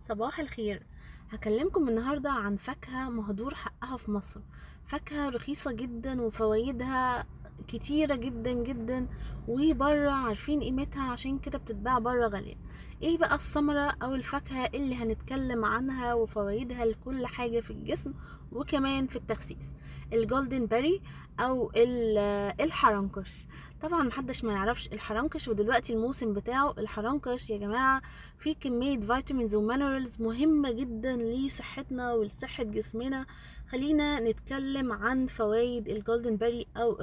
صباح الخير. هكلمكم النهاردة عن فاكهة مهدور حقها في مصر. فاكهة رخيصة جدا وفوائدها كتيرة جدا جدا، وبره عارفين قيمتها، عشان كده بتتباع بره غالية. ايه بقى الثمرة او الفاكهة اللي هنتكلم عنها وفوائدها لكل حاجة في الجسم وكمان في التخسيس؟ الجولدن بيري او الحرنكش. طبعا محدش ما يعرفش الحرنكش، ودلوقتي الموسم بتاعه. الحرنكش يا جماعة في كمية فيتامينز ومينرالز مهمة جدا لصحتنا ولصحة جسمنا. خلينا نتكلم عن فوائد الجولدن بيري او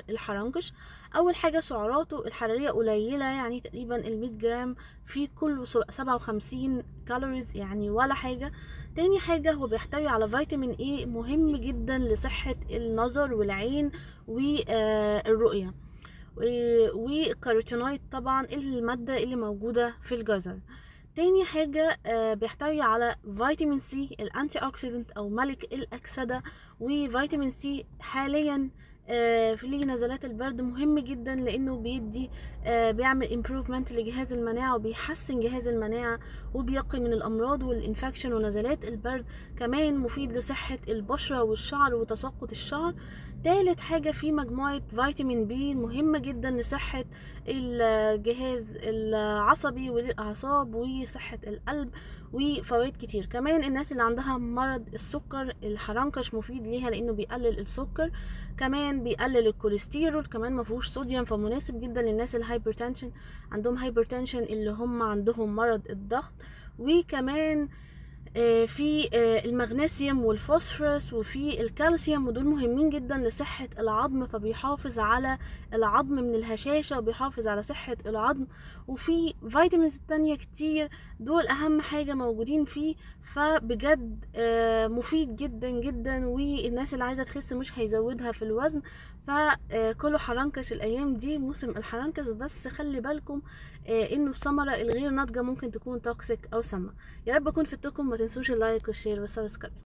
الحرنكش. اول حاجة سعراته الحرارية قليلة، يعني تقريبا 100 جرام في كله 57 كالوريز، يعني ولا حاجة. تاني حاجة هو بيحتوي على فيتامين اي مهم جدا لصحة النظر والعين والرؤية، والكاروتينويد طبعا المادة اللي موجودة في الجزر. تاني حاجة بيحتوي على فيتامين سي الانتي اوكسيدنت او ملك الاكسدة. وفيتامين سي حاليا في نزلات البرد مهم جدا، لانه بيدي بيعمل امبروفمنت لجهاز المناعة وبيحسن جهاز المناعة وبيقي من الامراض والانفكشن ونزلات البرد. كمان مفيد لصحة البشرة والشعر وتساقط الشعر. تالت حاجة في مجموعة فيتامين بي مهمة جدا لصحة الجهاز العصبي وللأعصاب وصحة القلب، وفوائد كتير. كمان الناس اللي عندها مرض السكر الحرنكش مفيد ليها، لأنه بيقلل السكر، كمان بيقلل الكوليسترول، كمان مفهوش صوديوم، فمناسب جدا للناس الهايبرتنشن، عندهم هايبرتنشن اللي هم عندهم مرض الضغط. وكمان في المغنيسيوم والفوسفورس وفي الكالسيوم، ودول مهمين جدا لصحة العظم، فبيحافظ على العظم من الهشاشة وبيحافظ على صحة العظم. وفي فيتامينز تانية كتير، دول أهم حاجة موجودين فيه. فبجد مفيد جدا جدا، والناس اللي عايزة تخس مش هيزودها في الوزن. فكله حرنكش الأيام دي موسم الحرنكش، بس خلي بالكم إنه الثمرة الغير ناضجة ممكن تكون توكسيك أو سامة. يا رب اكون فدتكم، ما تنسوش اللايك والشير والسبسكرايب.